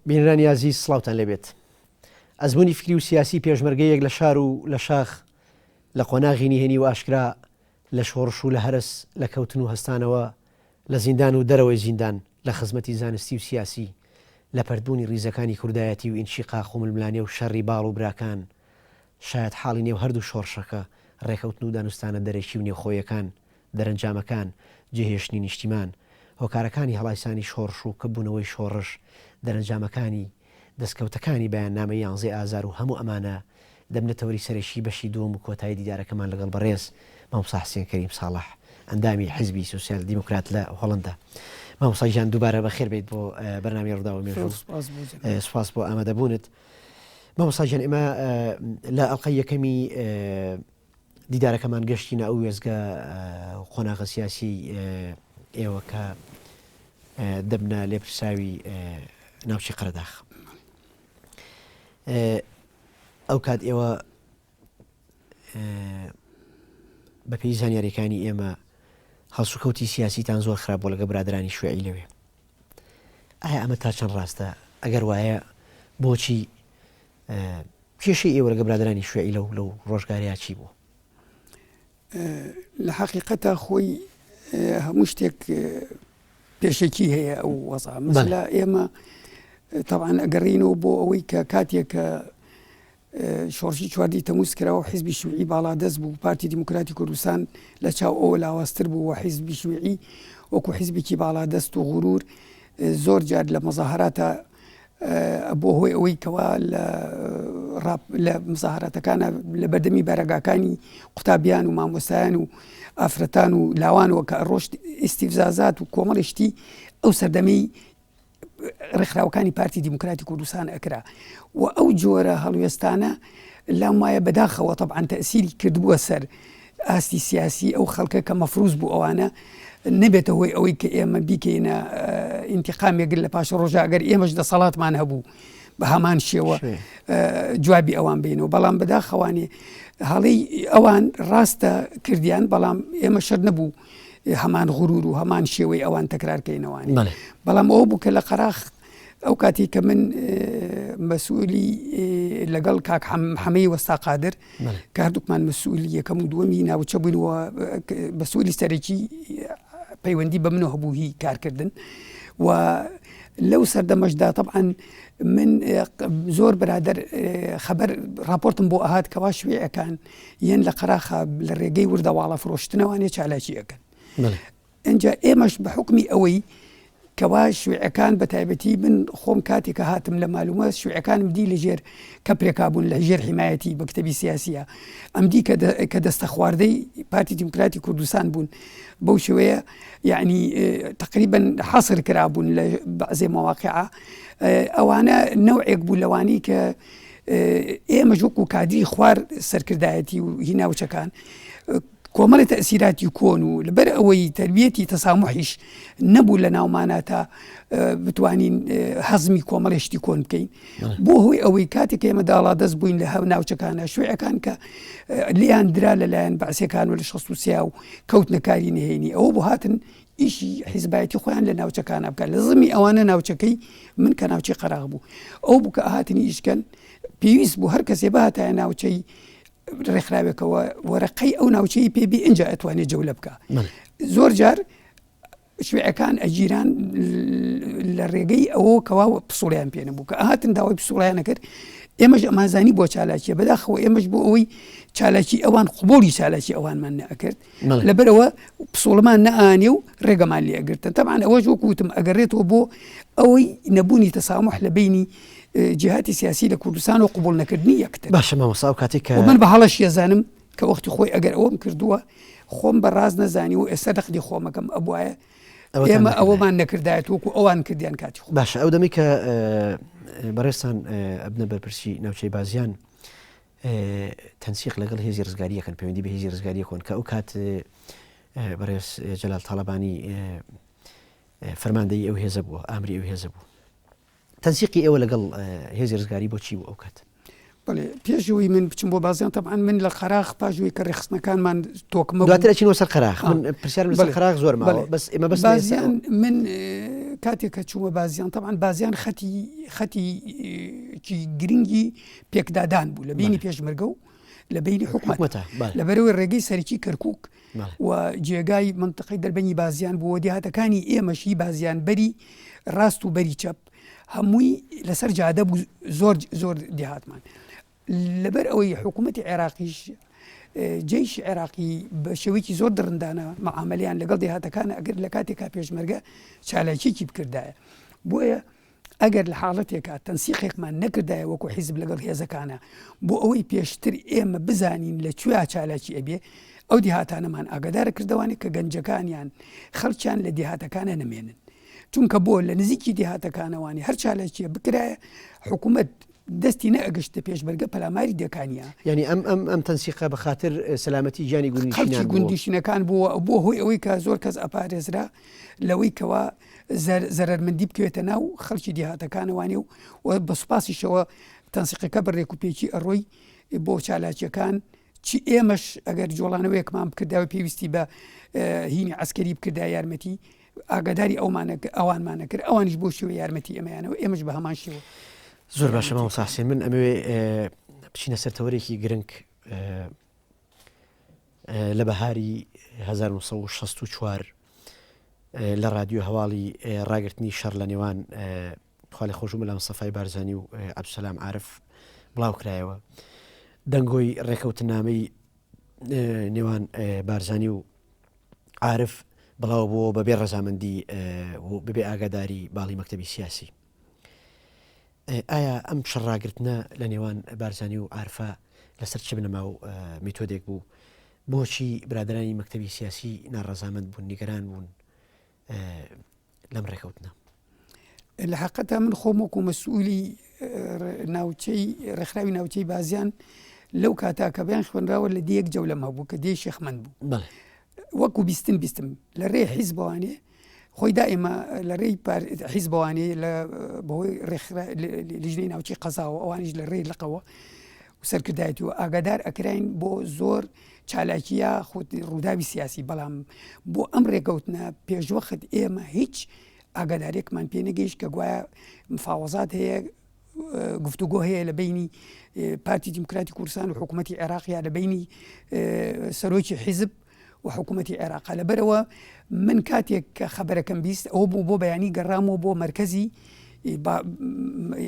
بینرانی عزیز سڵاوتان لێبێت. ئەزمموی فکری و سیاسی پێشمەرگەیەک لە شار و لە شاخ لە قۆناغی نهێنی و ئاشکرا لە شۆڕش و لە هەرس لە کەوتن و هەستانەوە لە زیندان و دەرەوەی زیندان لە خزمەتی زانستی و سیاسی لە پەردبوونی ڕیزەکانی کوردایەتی و ئینشیقاق و ململانێ و شەڕی باڵ و براکان شاید حاڵی نێو هەردوو شۆڕشەکە ڕێکەوتن و دانوستانە دەرەکی و نێوخۆیەکان دەرەنجامەکان جێهێشتنی نیشتیمان هۆکارەکانی هەڵایسانی شۆڕش و کەبوونەوەی شۆڕش دەرەنجامەکانی دەستکەوتەکانی بەیان نامە 11 ئازار و هەموو ئەمانە دەبنێتەوەری سەرشی بەشی دووەم و کۆتایی دیدارەکەمان لەگەڵ بەڕێز مامۆستا حسێن کەریم ساڵح ئەندامی حیزبی سوسیال دیموکرات لە هۆڵەندا. مامۆستا گیان دووبارە بەخێر بێت بۆ بەرنامەی ڕووداو مێژوو. سوپاس بۆ ئامادەبوونت. مامۆستا گیان ئێمە لە ئەڵقەی یەکەمی دیدارەکەمان گەشتینە ئەو وێزگە قۆناغە سیاسی ئێوە کە دەبنە لێپرساوی ناوچی قەرداغ. ئەو کات ئێوە بە پێی زانیاریەکانی ئێمە هەڵسوکەوتی سیاسیتان زۆر خراپ بۆ لەگە برادرانی شوێعی لەوێ. ئایا ئەمە تا چەند ڕاستە؟ ئەگەر وایە بۆچی کێشەی ئێوە لەگە برادرانی شوێعی لەو ڕۆژگارەیە چی بوو؟ لە حەقیقەتە خۆی هەموو شتێک پێشێکی هەیە ئەو وەزع مەسەلا ئێمە طبعا ئەگەڕینەوە بۆ ئەوەی کە کاتێک کە شۆڕشی چواردی تەمووز کراوە حیزبی شیوعی باڵادەست بوو پارتی دیموکراتی کوردستان لە چاو ئەوە لاوااستر بوو و حیزبی شیوعی وەکو حیزبێکی باڵادەست و غورور زۆر جار لە مەزاهراتە بۆ هۆی ئەوەی کەوا لە مزاهراتەکانە لە بەردەمی بەرەگاکانی قوتابیان و مامۆستایان و ئافرەتان و لاوانەوە کە ڕۆشت ئیستیفزازات و کۆمەڵشتی ئەو سەردەمەی ڕێکخراوەکانی پارتی دیموکراتی کوردستان ئەکرا و ئەو جۆرە هەڵوێستانە لام وایە بەداخەوە طبعا تەسیری کردبووە سەر ئاستی سیاسی ئەو خەڵکە کە مەفروز بوو ئەوانە نەبێتە هۆی ئەوەی کە ئێمە بیکەینە ئینتیقامێگر لە پاش ڕۆژە ئەگەر ئێمەش دەسەڵاتمان هەبوو بە هەمان شێوە جوابی ئەوان بینەوە بەڵام بەداخەوانێ هەڵی ئەوان ڕاستە کردیان بەڵام ئێمە شەر نەبوو هەمان غورور و هەمان شێوەی ئەوان تەکرارکەینەوەوانی بەڵام ئەوە بوو کە لە قەراغ ئەو کاتی کە من مەسئولی لەگەڵ کاک حەمەی وەستا قادر کە هەردووکمان مەسئولی یەکەم و دووەمی ناوچە بووینەوە مەسئولی سەرەکی پەیوەندی بە منەوە هەبوو هی کارکردن و لەو سەردەمەشدا طبعا من زۆر برادر خەبەر راپۆرتم بۆ ئاهات کەوا شوێعەکان یەن لە قەراغا لە ڕێگەی وردەواڵە فرۆشتنەوانێ چالاکی ئەکەن. ئەنجا ئێمەش بە حکمی ئەوەی کەوا شوێعەکان بە تایبەتی من خۆم کاتێککە هاتم لە مالومە شوێعەکانم دی لەژێر کەپرێکابوون لە ژێر حیمایەتی بە کتەبی سیاسیە ئەمدی کە دەستە خواردەی پارتی دیموکراتی کوردستان بوون بەو شێوەیە یعنی تقریبا حەسر کرابوون لە بەعزێ مەواقعە ئەوانە نەوعێک بوو لەوانی کە ئێمە ژوک و کادری خوار سەرکردایەتی و هی ناوچەکان کۆمەڵی تەسیراتی کۆن و لەبەر ئەوەی تەربیەتی تەسامحیش نەبوو لە ناومانە تا بتوانین هەزمی کۆمەڵێشتی کۆن بکەین بۆ هۆی ئەوەی کاتێک ئێمە داڵادەست بووین لە هەو ناوچەکانە شوێعەکان کە لیان درا لەلایەن بەعسیەکان و لە 63 و کەوتنەکاری نهێنی ئەوە بۆ هاتن ئیشی حیزبایەتی خۆیان لە ناوچەکانە بکات لە زمی ئەوانە ناوچەکەی من کە ناوچەی قەراغ بوو ئەو بوو کە ئاهاتنی ئیشکەن پێویست بوو هەر کەسێ بەهاتایە ناوچەی ڕێکخراوێکەوە وەرەقەی ئەو ناوچەی پێبی ئەنجا ئەتوانێت جەولە بکە. زۆر جار شوێعەکان ئەگیران لە ڕێگەی ئەوە کەوا پسوڵیان پێ نەبوو کە ئاهاتن داوای پسوڵیان نەکرد ئێمەش ئەمازانی بۆ چالاکیە بەداخەوە ئێمەش بۆ ئەوەی چالاکی ئەوان قبوڵی چالاکی ئەوانمان نەئەکرد لەبەرەوە پسوڵمان نەئانێ و ڕێگەمان لێ ئەگرتن تەبعاً ئەوەش وەکوتم ئەگەڕێتەوە بۆ ئەوەی نەبوونی تەسامح لە بینی جهاتی سیاسی لە کوردستان و قبول نەکردنی یەکتر. باشە مامۆستا کاتێک من بە هەڵەش یەزانم کە وەختی خۆی ئەگەر ئەوەم کردووە خۆم بەڕاز نەزانی و ئێستا دەخلی خۆمەکەم ئەبوایە ئێمە ئەوەمان نەکردایەت وەکو ئەوان کردیان کاتی خۆ. باشە ئەو دەمی کە بەڕێستان ئەبنە بەرپرسی ناوچەی بازیان تەنسیق لەگەڵ هێزی ڕزگاریەکەن پەیوەندی بە هێزی ڕزگاریە کۆن کە ئەو کات بەڕێز جەلال تاڵەبانی فەرماندەی ئەو هێزە بووە ئامری ئەو هێزە بوو تەنسیقی ئێوە لەگەڵ هێزی ڕزگاری بۆچی بوو ئەو کات؟ بەڵێ پێشەوەی من بچم بۆ بازیان طبعاً من لە قەراغ پاژووی کە ڕێخستنەکانمان تۆکمە دواتر ئەچینەوە سەر قەراغ من پرسیارم لەسەر قەراغ زۆر ماوە بەس ئێمە بەس بازیان من کاتێک کە چوومە بازیان تەعاان بازیان خەتی گرنگی پێکدادان بوو لە بینی پێشمەرگە و لە بینی حکوومەتە لەبەرەوەی ڕێگەی سەرکی کەرکووک و جێگای منطقەی دەربەنی بازیان بووە دیهاتەکانی ئێمەشی بازیان بەری ڕاست و بەری چەپ هەمووی لەسەر جادە بوو زۆر دیهاتمان لەبەر ئەوەی حکوومەتی عێراقیش جێیشی عێراقی بە شێوەیەکی زۆر درندانە مەعامەلیان لەگەڵ دێهاتەکانە ئەگەر لە کاتێکا پێشمەرگە چالاکیێکی بکردایە بۆیە ئەگەر لە حاڵەتێکە تەنسیقێکمان نەکردایە وەکو حیزب لەگەڵ هێزەکانە بۆ ئەوەی پێشتر ئێمە بزانین لەکوێ چالاکی ئەبێ ئەو دیهاتانەمان ئاگادارە کردوانێت کە گەنجەکانیان خەڵکیان لە دیهاتەکانە نەمێنن چونکە بۆ لە نزیکی دیهاتەکانەوانی هەر چالاکیە بکرایە حکوومەت دەستی نەئەگەشتە پێشمەرگە پەلاماری دەکانیە ینی ئەم تەنسیقە بە خاتر سەلامەتی گیانی گوندیشینەکان بۆ هۆی ئەوەی کە زۆر کەس ئەپارێزرا لەوەی کەوا زەرمەندی بکوێتە ناو خەڵکی دیهاتەکانەوانی و بە سوپاسیشەوە تەنسیقەکە بەڕێک و پێکی ئەڕۆی بۆ چالاکیەکان چی ئێمەش ئەگەر جۆڵانەوەیەکمان بکرداوە پێویستی بە هینی عسکەری بکردا یارمەتی ئاگاداری ئەوانمان نەکرد ئەوانیش بۆ شێوە یارمەتی ئەمەیانەوە ئێمەش بە هەمان شێوە زۆر باشە مامۆستا حوسێن من ئەمەوێ بچینە سەر تەوەرێکی گرنگ لە بەهاری 1964 لە رادیۆ هەواڵی ڕاگررتنی شەڕ لە نێوان خاڵی خۆشم لە مستەفای بارزانی و عەبدولسەلام عارف بڵاو کرایەوە دەنگۆی ڕێکەوتنامەی نێوان بارزانی و عارف بڵاو بۆ بەبێ ڕەزامەندی و ببێ ئاگاداری باڵی مەکتەبی سیاسی ئایا ئەم شەڕاگرتنە لە نێوان بارزانی و عارفە لەسەر چ بنەما و میتۆدێک بوو بۆچی برادرانی مەکتەبی سیاسی ناڕەزامەند بوون نیگەران بوون لەم ڕێکەوتنە لە حقیقەتە من خۆم وەکو مەسئولی ناوچەی ڕێکخراوی ناوچەی بازیان لەو کاتا کە بەیان خوێنراوە لە دیەک جەولەم هەبوو کە دێ شێخمەند بوو وەکو بیستم لە ڕێ حیزبوانێ خۆی دائما لە ڕێی حیزبوانێ لە بەهۆی لیژنەی ناوچەی قەزاوە ئەوانیش لە ڕێی لەقەوە و سەرکردایەتی و ئاگادار ئەکراین بۆ زۆر چالاکیە ڕووداوی سیاسی بەڵام بۆ ئەم ڕێکەوتنە پێشوەخت ئێمە هیچ ئاگادارێکمان پێ نەگەیشت کە گوایە مفاوەزات هەیە گفتوگۆ هەیە لە بینی پارتی دیموکراتی کوردستان و حکوومەتی عێراقیە لە بینی سەرۆکی حیزب و حکوومەتی عێراق لەبەرەوە من کاتێک کە خەبەرەکەم بیست ئەوە بوو بۆ بەیانی گەڕامەوە بۆ مەرکەزی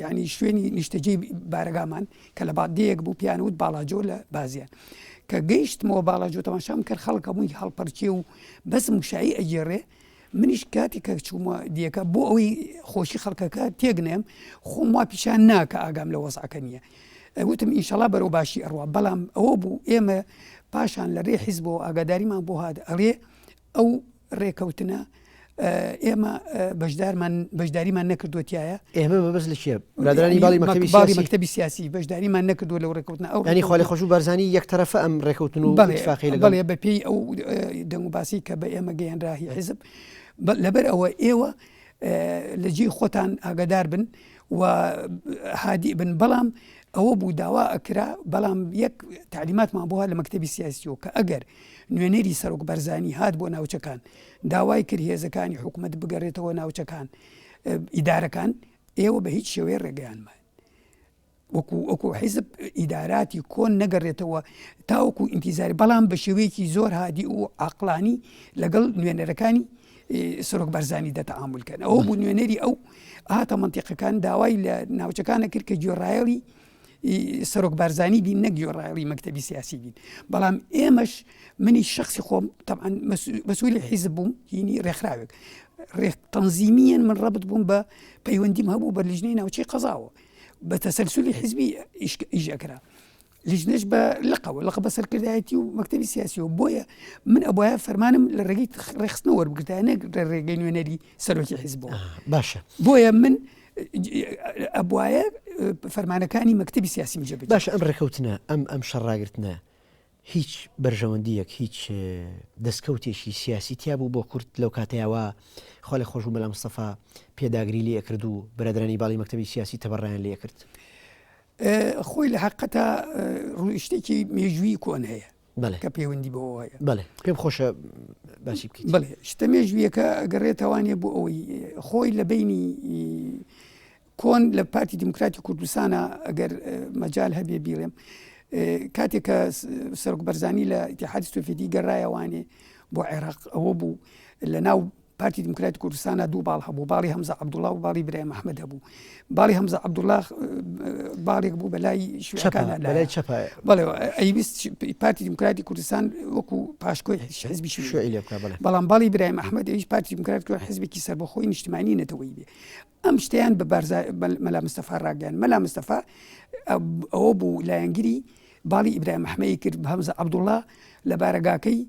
ینی شوێنی نیشتەجێی بارەگامان کە لە بادەیەک بوو پیانەوت باڵاجۆ لە بازیان کە گەیشتمەوە باڵاجۆ تەماشام کرد خەڵکە بووی هەڵپەرچێ و بەس موشایی ئەگێڕێ منیش کاتی کە چوومە دیەکە بۆ ئەوەی خۆشی خەڵکەکە تێگنێم خۆم وا پیشان ناکە ئاگام لە وەزعەکە نییە وتم ئینشەڵا بەرەو باشی ئەڕوا بەڵام ئەوە بوو ئێمە پاشان لە ڕێ حیزبەوە ئاگاداریمان بۆ هات ئەڕێ ئەو ڕێکەوتنە ئێمە بەشداریمان نەکردوەتیایە ئێمە بەبەست لە چیە برادرانی باڵی مەکتەبی سیاسی بەشداریمان نەکردووە لەو ڕێکەوتنە ئەو ینی خاڵی خۆش و بارزانی یەکتەرەفە ئەم ڕێکەوتن و اتفاقی لەگەڵ بەڵێ بەپێی ئەو دەنگ و باسی کە بە ئێمە گەیاندراهی حیزب لەبەر ئەوە ئێوە لە جێی خۆتان ئاگادار بن و هادی بن بەڵام ئەوە بوو داوا ئەکرا بەڵام یەک تعلیماتمان بۆها لە مەکتەبی سیاسیەوە کە ئەگەر نوێنەری سەرۆک بەرزانی هات بۆ ناوچەکان داوای کرد هێزەکانی حکوومەت بگەڕێتەوە ناوچەکان ئیدارەکان ئێوە بە هیچ شێوەیە ڕێگەیانمان وەکو حیزب ئیداراتی کۆن نەگەڕێتەوە تاوەکو ئینتیزاری بەڵام بە شێوەیەکی زۆر هادی و عاقلانی لەگەڵ نوێنەرەکانی سەرۆک بەرزانی دەتەعاملکەن ئەوە بوو نوێنەری ئەو هاتە منتیقەکان داوای لە ناوچەکانە کرد کە گوێڕایەڵی سەرۆک بارزانی بین نەک گوێڕایەڵی مەکتەبی سیاسی بین بەڵام ئێمەش منی شخصی خۆم طبعا مەسئولی حیزب بووم هینی ڕێکخراوێک تەنزیمیەن من ڕەبط بووم بە پەیوەندیم هەبوو بە لیژنەی ناوچەی قەزاوە بە تەسەلسولی حیزبی ئیش ئەکرا لیژنەش بە لەقە بە سەرکردایەتی و مەکتەبی سیاسیەوە بۆیە من ئەبوایە فەرمانم لە ڕێگەی ڕێخستنەوە وەربگرتایە نەک لە ڕێگەی نوێنەری سەرۆکی حیزبەوە باشە بۆیە من ئەبوایە فەرمانەکانی مەکتەبی سیاسی جێبێت باشە ئەم ڕێکەوتنە ئەم شەڕاگرتنە هیچ بەرژەوەندیەک هیچ دەستکەوتێکی سیاسی تیا بوو بۆ کورد لەو کاتەیەوە خاڵی خۆش و مەلا مستەفا پێداگری لێ کرد و برادرانی باڵی مەکتەبی سیاسی تەبەڕیان لێ کرد خۆی لە حقیقەتە ڕوو شتێکی مێژووی کۆن هەیە کە پەیوەندی بەوە هەیە. بەڵێ پێم خۆشە باسی بکەیت. بڵێ شتەمێژویەکە گەڕێتەوانێ بۆ ئەوەی خۆی لە بینی کۆن لە پارتی دیموکراتی کوردستانە ئەگەر مەجال هەبێ بیڵێم کاتێک کە سەرۆک بەرزانی لە ئیتیحادی سۆڤیەتی گەڕایەوانێ بۆ عێراق ئەوە بوو لە ناو پارتی دیموکراتی کوردستانە دوو باڵ هەبوو، باڵی هەمزە عەبدوڵڵا و باڵی برای محەممەد هەبوو. باڵی هەمزە عەبدوڵڵا باڵێک بوو بەلای شوێنەکانە بەلای چەپە بەڵێ ئەیویست پارتی دیموکراتی کوردستان وەکو پاشکۆی حیزبی شوێعی لێ بکە. بەڵام باڵی برای محەممەد ئەویش پارتی دیموکراتی حیزبێکی سەربەخۆی نیشتیمانی نەتەوەی بێ. ئەم شتیان بە مەلا مستەفا ڕاگەیان. مەلا مستەفا ئەوە بوو لایەنگیری باڵی ئیبراهیم محەممەدی کرد بە هەمزە عەبدوڵڵا لە بارەگاکەی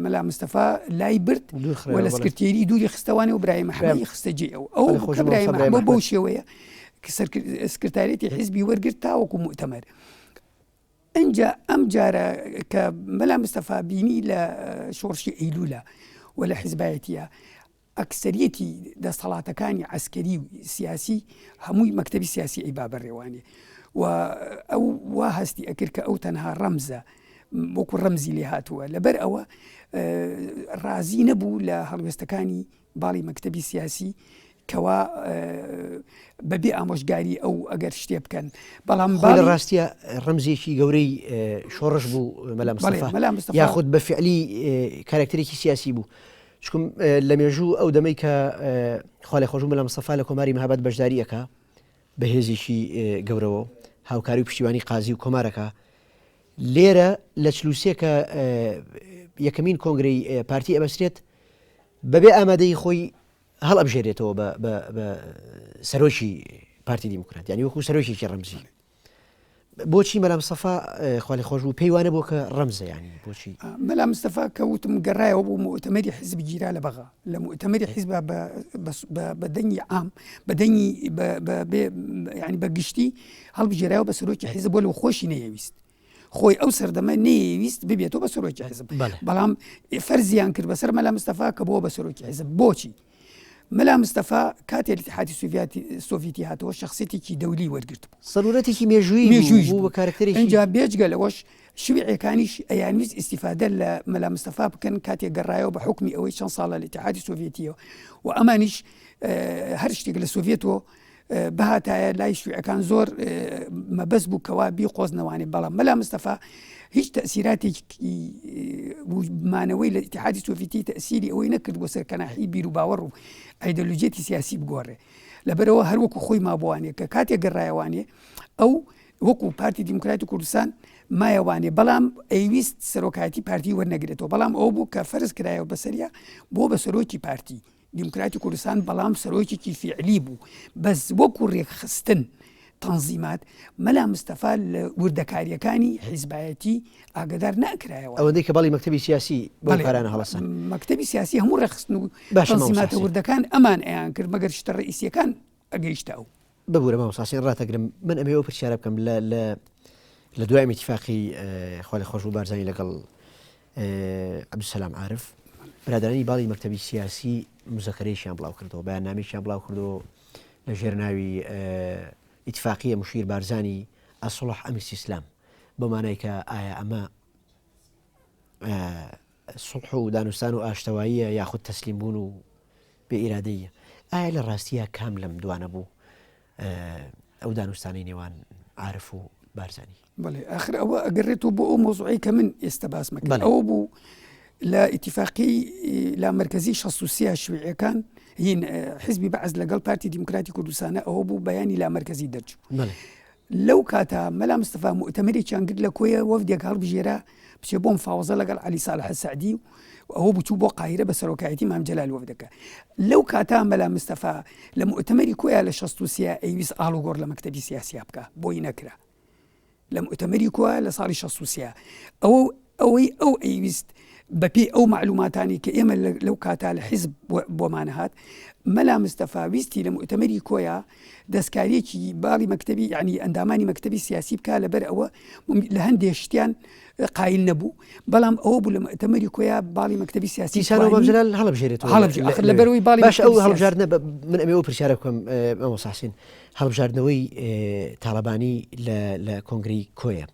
مەلا مستەفا لای برد و لە سکرتێری دووری خستەوانێ و برای محەممەدی خستە جێ ئەو برای محەممەد بەو شێوەیە سکرتارێتی حیزبی وەرگرت تاوەکو مؤتەمەر. ئەنجا ئەم جارە کە مەلا مستەفا بینی لە شۆڕشی ئەیلولە و لە حیزبایەتیە ئەکسەریەتی دەسەڵاتەکانی عەسکەری و سیاسی هەمووی مەکتەبی سیاسی ئەیبا بەڕێوانێ و ئەو وا هەستی ئەکرد کە ئەو تەنها ڕەمزە وەکو ڕەمزی لێ هاتووە. لەبەر ئەوە ڕازی نەبوو لە هەڵوێستەکانی باڵی مەکتەبی سیاسی کەوا بەبێ ئامۆژگاری ئەو ئەگەر شتێ بکەن. بەڵام لە ڕاستیە ڕەمزێکی گەورەی شۆڕش بوو مەلا مستەفا یاخود بە فعلی کارکتەرێکی سیاسی بوو. چکم لە مێژوو ئەو دەمەی کە خوا خۆشبوو مەلا مستەفا لە کۆماری مەهابەت بەشداری ئەکا بە هێزێکی گەورەوە هاوکاری و پشتیوانی قازی و کۆمارەکە لێرە لە چلووسێکە یەکەمین کۆنگرەی پارتی ئەبەسترێت بەبێ ئامادەی خۆی هەڵ ئەبژێرێتەوە بە سەرۆکی پارتی دیموکرات، یعنی وەکو سەرۆکێکی ڕەمزی. بۆچی مەلا مستەفا خوا خۆش بوو پێی وانە بۆ کە ڕەمزە، یعنی بۆچی مەلا مستەفا کەوتم گەڕایەوە بۆ مؤتەمەری حیزب گیرا لە بەغا لە مؤتەمەری حیزب بە دەنگی عام بە دەنگی ینی بە گشتی هەڵبژێرایەوە بە سەرۆکی حیزب بۆ لەو خۆشی نەیەویست خۆی ئەو سەردەمە نەیەویست ببێتەوە بە سەرۆکی حیزب. بەڵام فەرزیان کرد بەسەر مەلا مستەفا کە بۆ بە سەرۆکی حیزب. بۆچی؟ مەلا مستەفا کاتێ لە ئیتیحادی سۆڤیەتی هاتەوە شەخسیەتێکی دەولی وەرگرت بوو، سەرورەتێکی مێژووی بوو بە کارکتەرێکی. ئەنجا بێجگە لەوەش شوێعەکانیش ئەیانویست ئیستیفادە لە مەلا مستەفا بکەن کاتێک گەڕایەوە بە حکمی ئەوەی چەند ساڵە لە ئیتیحادی سۆڤیەتیەوە و ئەمانیش هەر شتێک لە سۆڤیەتەوە بەهاتایە لای شوێعەکان زۆر مەبەست بوو کەوا بیقۆزنەوانێ. بەڵام مەلا مستەفا هیچ تەسیراتێکی مانەوەی لە ئیتیحادی سۆڤیەتی تەسیری ئەوەی نەکرد بۆ سەرکەناحی بیر و باوەڕ و ئایدۆلۆژیەتی سیاسی بگۆڕێ. لەبەرەوە هەر وەکو خۆی مابووانێ کە کاتێک گەڕایەوانێ ئەو وەکو پارتی دیموکراتی کوردستان مایەوانێ، بەڵام ئەیویست سەرۆکایەتی پارتی وەرنەگرێتەوە. بەڵام ئەو بوو کە فەرز کرایەوە بەسەریا بۆ بە سەرۆکی پارتی دیموکراتی کوردستان، بەڵام سەرۆکێکی فعلی بوو بەس وەکو ڕێکخستن تەنزیمات مەلا مستەفا لە وردەکاریەکانی حیزبایەتی ئاگدار ناکرایەوە. ئەوەندەی کە باڵی مەکتەبی سیاسی بۆ کارانە هەڵەسان مەکتەبی سیاسی هەموو ڕێکخستن و تەنزیماتە وردەکان ئەمان ئەیان کرد مەگەر شتە ڕئیسیەکان ئەگەیشتە ئەو. ببوورە مامۆستاسین ڕاتەگرم من ئەمێ ئەو پرسیارە بکەم لە دوای ئیتیفاقی خوا خۆش بوو بارزانی لەگەڵ عەبدولسەلام عارف برادرانی باڵی مەکتەبی سیاسی مزەکرەیەکیان بڵاو کردەوە، بەیاننامەیەکیان بڵاو کردەوە لە ژێرناوی ئیتفاقیە مشیر بارزانی ئەسڵح ئەمیس ئیسلام بەمانای کە ئایا ئەمە سڵح و دانوستان و ئاشتەواییە یاخود تەسلیم بوون و بێ ئیرادەیە. ئایا لە ڕاستیە کام لەم دوانە بوو ئەو دانوستانی نێوان عارف و بارزانی؟ بەڵێ ئاخر ئەوە ئەگەڕێتەوە بۆ ئەو مۆزوعی کە من ئێستا باس مەکرد. ئەوە بوو لە ئیتیفاقی لا مرکزی 63 شوێعەکان هین حزبی بەعز لەگەڵ پارتی دیموکراتی کوردستانە ئەوە بوو بەیانی لا مرکزی دەرچوو. لەو کاتە مەلا مستەفا مؤتەمەرێکیان کرد لە کۆیە وەفدێک هەڵبژێرا بچێ بۆ مفاوەزە لەگەڵ عەلی ساڵح سەعدی و ئەوە بچوو بۆ قاهیرە بە سەرۆکایەتی مام جەلال وەفدەکە. لەو کاتە مەلا مستەفا لە مؤتەمەری کۆیە لە 63 ئەیویست ئاڵوگۆڕ لە مەکتەبی سیاسی بکە بۆی نەکرا. لە مؤتەمەری کۆیە لە ساڵی 63 ئەوەی ئەو ئەیویست بەپێ ئەو معلوماتانی کە ئێمە لەو کاتا لە حیزب بۆمان هات مەلا مستەفا ویستی لە مؤتەمەری کۆیە دەستکاریەکی باڵی مەکتەبی یعنی ئەندامانی مەکتەبی سیاسی بکە لەبەر ئەوە لە هەندێک شتیان قایل نەبوو، بەڵام ئەوە بوو لە مؤتەمەری کۆیە باڵی مەکتەبی سیاسی سانۆمەجلال هەڵبژێرێتەوە لەبەرەوەی باڵی باش ئەو هەڵبژاردنە من ئەمێ ئەو پرسیارە بکەم مامۆستاسین هەڵبژاردنەوەی تاڵەبانی لە کۆنگری کۆیە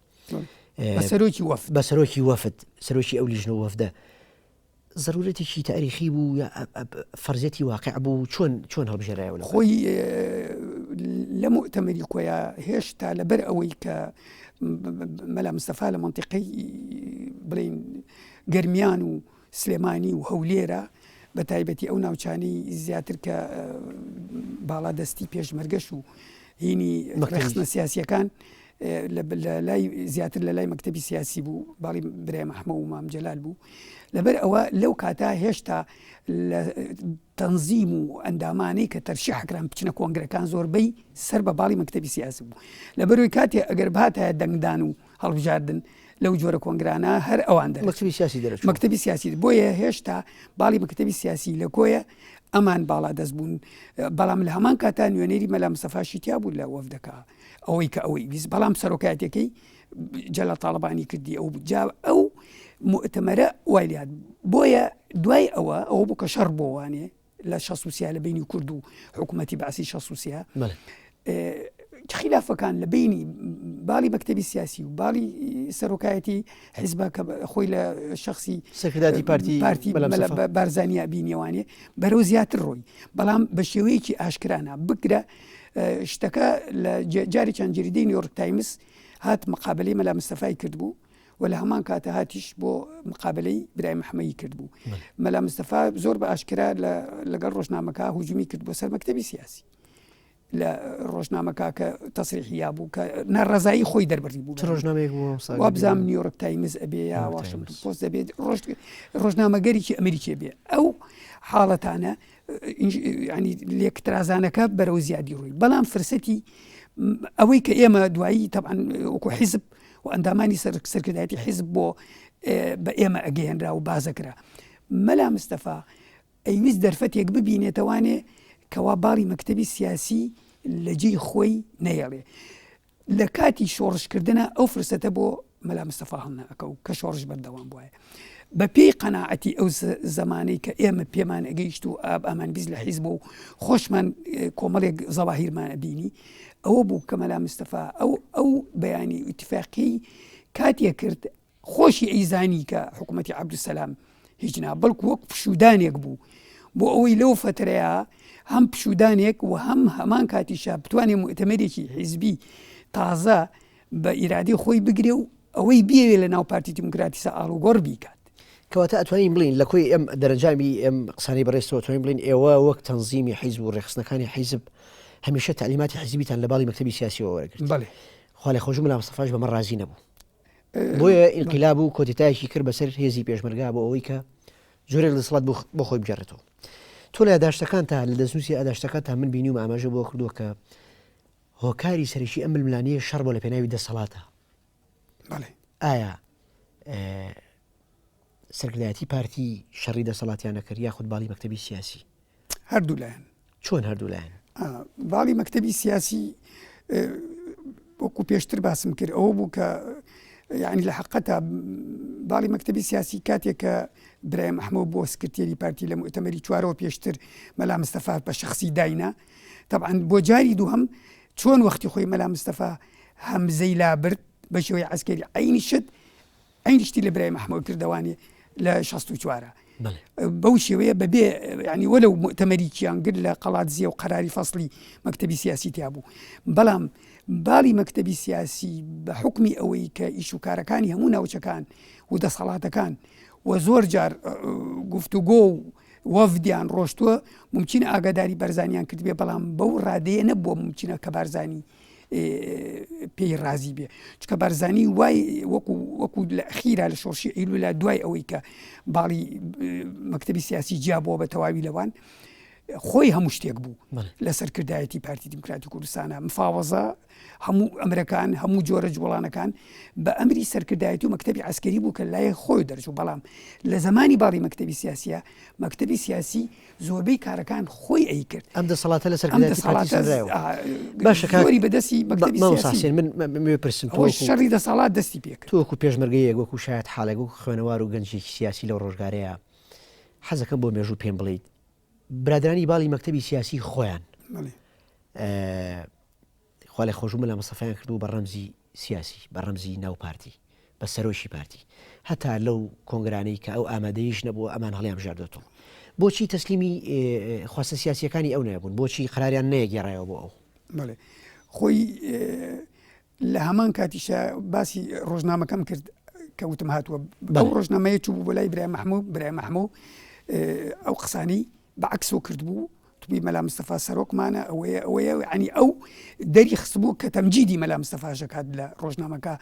بە سەرۆکی وەفد سەرۆکی ئەو لیژنە وەفدە ضرورەتێکی تاریخی بوو یا فەرزەتی واقع بوو چۆن هەڵبژێرایەوە خۆی لە مؤتەمەری کۆیا هێشتا لەبەر ئەوەی کە مەلا مستەفا لە منتیقەی بڵین گەرمیان و سلێمانی و هەولێرە بە تایبەتی ئەو ناوچانەی زیاتر کە باڵادەستی پێشمەرگەش و هینی ڕێخستنە سیاسیەکان زیاتر لە لای مەکتەبی سیاسی بوو باڵی برای مەحمە و مام جەلال بوو لەبەر ئەوە لەو کاتا هێشتا لە تەنزیم و ئەندامانەی کە تەرشیح حکران بچنە کۆنگرەکان زۆربەی سەر بە باڵی مەکتەبی سیاسی بوو لەبەرەوەی کاتێ ئەگەر بهاتایە دەنگدان و هەڵبژاردن لەو جۆرە کۆنگرانە هەر ئەوان مەکتەبی سیاسی بۆیە هێشتا باڵی مەکتەبی سیاسی لە کۆیە ئەمان باڵا دەست بوون بەڵام لە هەمان کاتا نوێنەری مەلا مستەفاشی تیا بوو لە وەفدەکە ئەوەی کە ئەوەی ویست بەڵام سەرۆکایەتەکەی جەلال تاڵبانی کردی ئەو جا ئەو مؤتەمەرە وای لات بۆیە دوای ئەوە بوو کە شەڕ بۆ وانێ لە شەسووسیا لە بینی کورد و حکوومەتی بەعسی شەسووسیا خلافەکان لە بینی باڵی مەکتەبی سیاسی و باڵی سەرۆکایەتی حیزبە کە خۆی لە شخصی سەکرداتی پارتی بارزانیا بینیێوانێ بەرەو زیاتر ڕۆی بەڵام بە شێوەیەکی ئاشکرانە بگرە شتەکە لە جاری چەند جریدەی نیویۆرک تایمز هات مقابلەی مەلا مستەفای کرد بوو و لە هەمان کاتە هاتیش بۆ مقابلەی برای محەممەدی کرد بوو مەلا مستەفا زۆر بە ئاشکرا لەگەڵ ڕۆژنامەکە هوجومی کرد بۆ سەر مەکتەبی سیاسی لە ڕۆژنامەکە کە تەسریحیا بوو کە ناڕەزایی خۆی دەربڕی بوو وابزانام نیویۆرک تایمز ئەبێ یا واشنگتن پۆست دەبێت ڕۆژنامەگەریی ئەمریکی بێ ئەو حاڵەتانە ینی لێکترازانەکە بەرەو زیادی ڕووی بەڵام فرسەتی ئەوەی کە ئێمە دوایی تەبعاً وەکو حیزب و ئەندامانی سەرکردایەتی حیزب بۆ بە ئێمە ئەگەیەنرا و بازەکرا مەلا مستەفا ئەیویست دەرفەتێک ببینێتەوانێ کەوا باڵی مەکتەبی سیاسی لە جێی خۆی نەیەڵێ لە کاتی شۆڕشکردنە ئەو فرسەتە بۆ مەلا مستەفا هەڵنەکە و کە شۆڕش بەردەوام بواە بە پێی قەناعەتی ئەو زمانەی کە ئێمە پێمان ئەگەیشت و ئامان بیست لە حیزب و خۆشمان کۆمەڵێک زەواهیرمان ئەبینی ئەوە بوو کە مەلا مستەفا ئەو بەیانی ئیتیفاقی کاتێک کرد خۆشی ئەیزانی کە حکوومەتی عەبدولسەلام هیچنا بەڵکو وەک پشودانێک بوو بۆ ئەوەی لەو فترەیە هەم پشودانێک و هەمان کاتیشا بتوانێت مؤتەمەرێکی حیزبی تازە بە ئیرادی خۆی بگرێ و ئەوەی بێوێ لە ناو پارتی دیموکراتیسە ئاڵوگۆڕ بیکات کەواتە ئەتوانین بڵین لە کۆی ئەم دەرەنجامی ئەم قسانی بەڕێستەوە توانین بڵین ئێوە وەک تەنزیمی حیزب و ڕێخستنەکانی حیزب هەمیشە تعلیماتی حیزبیتان لە باڵی مەکتەبی سیاسیەوە وەرگرت خوا لێ خۆش مەلا مستەفاش بەمە ڕازی نەبوو بۆیە ئینقیلاب و کۆتیتایەکی کرد بەسەر هێزی پێشمەرگا بۆ ئەوەی کە زۆرێک دەسەڵات بۆ خۆی بجێڕێتەوە تۆ لە ئاداشتەکانتە لە دەستنووسی ئاداشتەکانتە من بینی و ئاماژە بۆ کردووە کە هۆکاری سەرەکی ئەم ململانەیە شەڕ بۆ لە پێناوی دەسەڵاتە ئایا سەرکردایەتی پارتی شەڕی دەسەڵاتیان نەکرد یاخود باڵی مەکتەبی سیاسی هەردوو لایەن چۆن هەردوو لایەن باڵی مەکتەبی سیاسی وەکو پێشتر باسم کرد ئەوە بوو کە یعنی لە حقەتە باڵی مەکتەبی سیاسی کاتێک کە برای مەحمەد بۆ سکرتێری پارتی لە مؤتەمەری چوارەوە پێشتر مەلا مستەفا بە شخصی داینا طبعاً بۆ جاری دووهەم چۆن وەختی خۆی مەلا مستەفا هەمزەی لابرد بە شێوەی عەسکەری عینی شتی لە برای مەحمەد کردەوانێ لە 64 بەو شێوەیە بەبێ ینی وەلەو مؤتەمەری چیانگر لە قەڵاتزیە و قەراری فەسڵی مەکتەبی سیاسی تیا بوو بەڵام باڵی مەکتەبی سیاسی بە حکمی ئەوەی کە ئیش و کارەکانی هەموو ناوچەکان و دەسەڵاتەکان و زۆر جار گفتوگۆ و وەفدیان ڕۆشتووە ممکنە ئاگاداری بەرزانیان کرد بێ بەڵام بەو ڕادەیە نەبووە ممکنە کە بارزانی پێی رازی بێ چکە بارزانی وای وەکو لە ئەخیرا لە شۆڕشی ئەیلولا دوای ئەوەی کە باڵی مەکتەبی سیاسی جیابەوە بە تەواوی لەوان خۆی هەموو شتێک بوو لە سەرکردایەتی پارتی دیموکراتی کوردستانە مفاوەزە هەموو ئەمرەکان هەموو جۆرە جوڵانەکان بە ئەمری سەرکردایەتی و مەکتەبی عەسکەری بوو کە لای خۆی دەرچوو بەڵام لە زمانی باڵی مەکتەبی سیاسیە مەکتەبی سیاسی زۆربەی کارەکان خۆی ئەی کرد ئەم دەسەڵاتە لە سەرکردایەتی زۆری بەدەستی مەکتەبی سیاسی من پرسم شەڕی دەسەڵات دەستی پێکرد تۆ وەکو پێشمەرگەیەک وەکو شایەت حاڵێک وەکو خوێنەوار و گەنجێکی سیاسی لەو ڕۆژگارەیە حەزەکەم بۆ مێژوو پێم بڵیت برادرانی باڵی مەکتەبی سیاسی خۆیان خوا لێ خۆشم مەلا مستەفایان کردو بە ڕەمزی سیاسی بە ڕەمزی ناو پارتی بە سەرۆشی پارتی هەتا لەو کۆنگرانەی کە ئەو ئامادەیش نەبووە ئەمان هەڵیان بژاردێتەوە. بۆچی تەسلیمی خواستە سیاسیەکانی ئەو نەبوون؟ بۆچی قراریان نەیەگێڕایەوە بۆ ئەو؟ بڵێ خۆی لە هەمان کاتیشە باسی ڕۆژنامەکەم کرد کەوتم هاتووە ئەو ڕۆژنامەیە چوو بوو بۆ لای برای مەحموود ئەو قسانی بەعکسەوە کرد بوو توی مەلا مستەفا سەرۆکمانە ئەوەیە ینی ئەو دەری خستبوو کە تەمجیدی مەلا مستەفاش کات لە ڕۆژنامەکە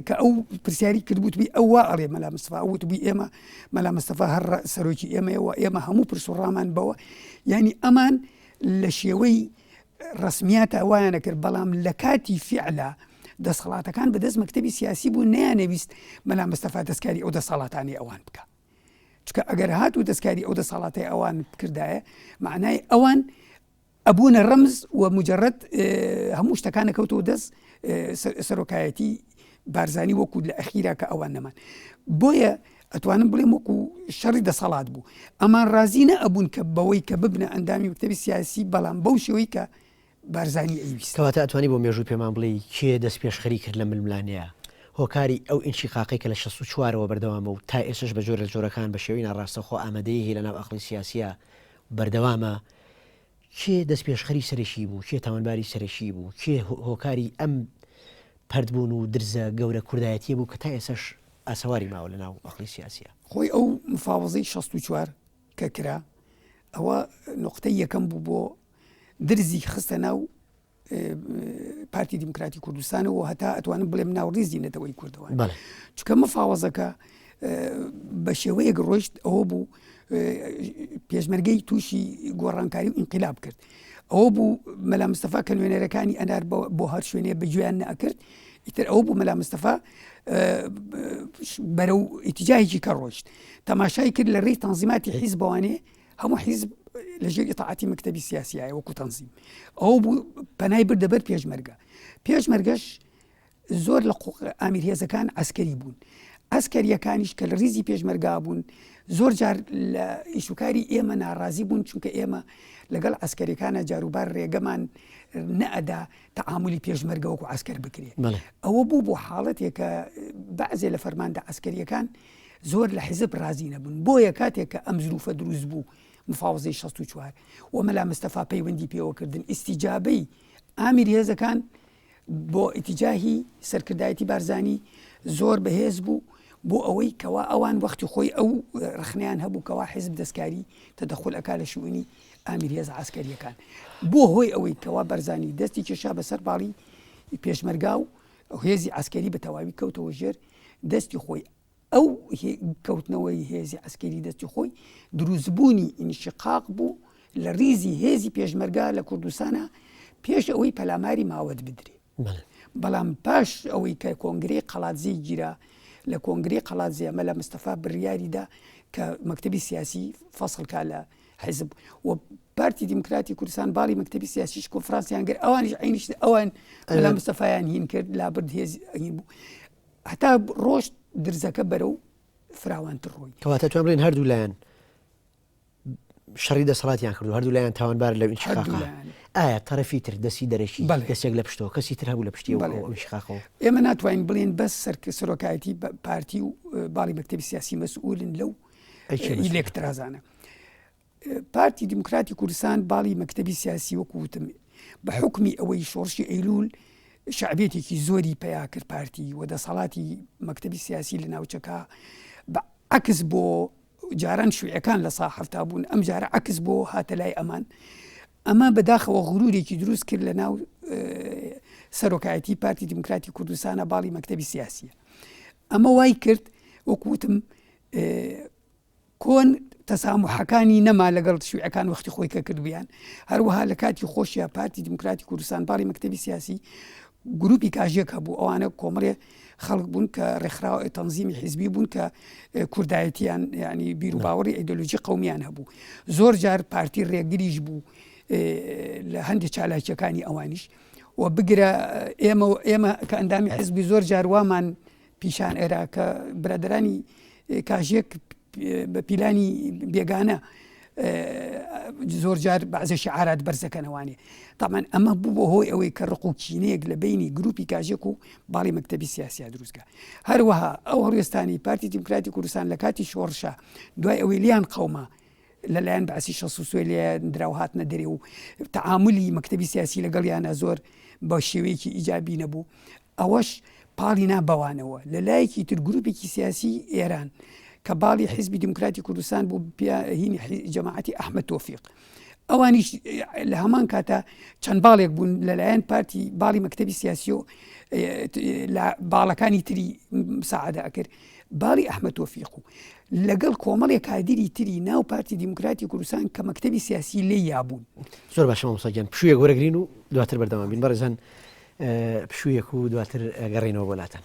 کە ئەو پرسیاری کردبوو توی ئەو وا ئەڵێ مەلا مستەفا ئەو توی ئێمە مەلا مستەفا هەر سەرۆکی ئێمەوە ئێمە هەموو پرس و ڕامان بەوە ینی ئەمان لە شێوەی ڕسمیاتە ئەویانە کرد بەڵام لە کاتی فعلا دەسەڵاتەکان بەدەست مەکتەبی سیاسی بوو نەیانەویست مەلا مستەفا دەستکاری ئەو دەسەڵاتانی ئەوان بکە چکە ئەگەر هاتوو دەستکاری ئەو دەسەڵاتی ئەوان کردایە معنای ئەوان ئەبوونە ڕەمز و مجرد هەموو شتەکانە کەوتەوە دەست سەرۆکایەتی بارزانی وەکو لە ئەخیرا کە ئەوان نەمان بۆیە ئەتوانم بڵێم وەکو شەڕی دەسەڵات بوو ئەمان ڕازی نەئەبوون کە بەوەی کە ببنە ئەندامی مەکتەبی سیاسی بەڵام بەو شێوەی کە بارزانی ئەیویست. کەواتە ئەتوانی بۆ مێژوو پێمان بڵێ کێ دەست پێشخەری کرد لە ململانەیە هۆکاری ئەو ئینشیقاقی کە لە 64ەوە بەردەوامە و تا ئێسش بە جۆرە جۆرەکان بە شێوەی ناڕاستەخۆ ئامادەیە هی لە ناو ئەقڵی سیاسیە بەردەوامە کێ دەست پێشخەری سەرشی بوو کێ تاوانباری سەرشی بوو کێ هۆکاری ئەم پەردبوون و درزە گەورە کوردایەتی بوو کە تا ئێسش ئاسەواری ماوە لە ناو ئەقڵی سیاسیە. خۆی ئەو مفاوەزەی 64 کە کرا ئەوە نقطەی یەکەم بوو بۆ درزی خستە ناو پارتی دیموکراتی کوردستانەوە هەتا ئەتوانم بڵێم ناوڕیزی نەتەوەی کوردەوە چکە مفاوەزەکە بە شێوەیەک ڕۆیشت ئەوە بوو پێشمەرگەی تووشی گۆڕانکاری و ئینقلاب کرد ئەوە بوو مەلا مستەفا کە نوێنەرەکانی ئەنار بۆ هەر شوێنێ بەگوێیان نەئەکرد ئیتر ئەوە بوو مەلا مستەفا بەرەو ئیتیجاهێکی کە ڕۆیشت تەماشای کرد لە ڕێی تەنزیماتی حیزبەوانێ هەموو حیزب لەژێر ئیتاعاتی مەکتەبی سیاسیایە وەکو تەنزیم ئەو بوو پەنای بردە بەر پێشمەرگەش زۆر لە ئامیرهێزەکان عەسکەری بوون عەسکەریەکانیش کە لە ڕیزی پێشمەرگا بوون زۆر جار لە ئیشوکاری ئێمە ناڕازی بوون چونکە ئێمە لەگەڵ عەسکەریەکانە جاروبار ڕێگەمان نەئەدا تەعاملی پێشمەرگە وەکو عەسکەر بکرێت ئەوە بوو بۆ حاڵەتێک کە بەعزێ لە فەرماندا عەسکەریەکان زۆر لە حیزب ڕازی نەبوون بۆیە کاتێک کە ئەم زروفە دروست بوو مفاوەزەی 64 و مەلا مستەفا پەیوەندی پێوەکردن ئیستیجابەی ئامیرهێزەکان بۆ ئیتیجاهی سەرکردایەتی بارزانی زۆر بەهێز بوو بۆ ئەوەی کەوا ئەوان وەختی خۆی ئەو ڕخنیان هەبوو کەوا حیزب دەستکاری تەدەخول ئەکا لە شوێنی ئامیرهێز عەسکەریەکان بۆ هۆی ئەوەی کەوا بارزانی دەستی کێشا بەسەر باڵی پێشمەرگا و هێزی عەسکەری بە تەواوی کەوتەوە ژێر دەستی خۆی ئەو کەوتنەوەی هێزی عەسکەری دەستی خۆی دروستبوونی ئینشقاق بوو لە ڕیزی هێزی پێشمەرگا لە کوردستانە پێش ئەوەی پەلاماری ماوەت بدرێ بەڵام پاش ئەوەی کە کۆنگرەی قەڵاتزەی گیرا لە کۆنگرەی قەڵاتزەیە مەلا مستەفا بڕیاریدا کە مەکتەبی سیاسی فەسڵکا لە حیزب و پارتی دیموکراتی کوردستان باڵی مەکتەبی سیاسیش کۆنفرانسیان کرد ئەوانیش عینیش ئەوان مەلا مستەفایان هین کرد لابرد هێز هین بوو هەتا ڕۆشت درزەکە بەرەو فراوانتر ڕۆی کەواتە توان بڵێن هەردوو لایەن شەڕی دەسەڵاتیان کردو هەردوو لایەن تاوانبار لەو ئینشقاقە ئایا تەرەفی تر دەستی دەرەشی کەسێک لە پشتەوە کەسی تر هەبوو لە پشتیەوە ئەو ئینشقاقەوە ئێمە ناتوانین بڵێن بەس سەرۆکایەتی پارتی و باڵی مەکتەبی سیاسی مەسئولن لەو ئیلێکترازانە پارتی دیموکراتی کوردستان باڵی مەکتەبی سیاسی وەکوتم بە حکمی ئەوەی شۆڕشی ئەیلول شعبێتێکی زۆری پیا کرد پارتی و دەسەڵاتی مەکتەبی سیاسی لە ناوچەکە بە عکس بۆ جاران شوێعەکان لە ساحەفتا بوون ئەم جارە عکس بۆ هاتە لای ئەمان ئەمە بەداخەوە غرورێکی دروست کرد لە ناو سەرۆکایەتی پارتی دیموکراتی کوردستانە باڵی مەکتەبی سیاسیە ئەمە وای کرد وەکوتم کۆن تەسامحەکانی نەما لەگەڵ شوێعەکان وەختی خۆی کە کردویان هەروەها لە کاتی خۆشیە پارتی دیموکراتی کوردستان باڵی مەکتەبی سیاسی گروپی کاژێک هەبوو ئەوانە کۆمەڵێ خەڵک بوون کە ڕێکخراوە تەنزیمی حیزبی بوون کە کوردایەتیان ینی بیر و باوەڕی ئیدۆلۆژی قەومیان هەبوو زۆر جار پارتی ڕێگریش بوو لە هەندێک چالاکیەکانی ئەوانیش و بگرە ئێمە کە ئەندامی حیزبی زۆر جار وامان پیشان ئێرا کە برادرانی کاژێک بە پیلانی بێگانە زۆر جار بەعزە شعارات بەرزەکەنەوانێ طبعا ئەمە بوو بۆ هۆی ئەوەی کە ڕق و کینەیەک لە بینی گروپی کاژێک و باڵی مەکتەبی سیاسیا دروستکە. هەروەها ئەو هەڵوێستانی پارتی دیموکراتی کوردستان لە کاتی شۆڕشە دوای ئەوەی لیان قەومە لەلایەن بەعسی 63 لێ دراو هاتنە دەرێ و تعاملی مەکتەبی سیاسی لەگەڵیانە زۆر بە شێوەیەکی ئیجابی نەبوو، ئەوەش پاڵی نابەوانەوە لە لایەکی تر گروپێکی سیاسی ئێران کە باڵی حیزبی دیموکراتی کوردستان بوو هینی جەماعەتی ئەحمەد تۆفیق، ئەوانیش لە هەمان کاتە چەند باڵێک بوون لەلایەن پارتی باڵی مەکتەبی سیاسی و لە باڵەکانی تری مساعدە ئەکرد باڵی ئەحمەد تۆفیق و لەگەڵ کۆمەڵێک کادری تری ناو پارتی دیموکراتی کوردستان کە مەکتەبی سیاسی لێ یابوون. زۆر باشە مامۆستاگیان پشوویەک وەرەگرین و دواتر بەردەوام بین بەڕێزان پشوویەک و دواتر گەڕێنەوە بۆلاتان.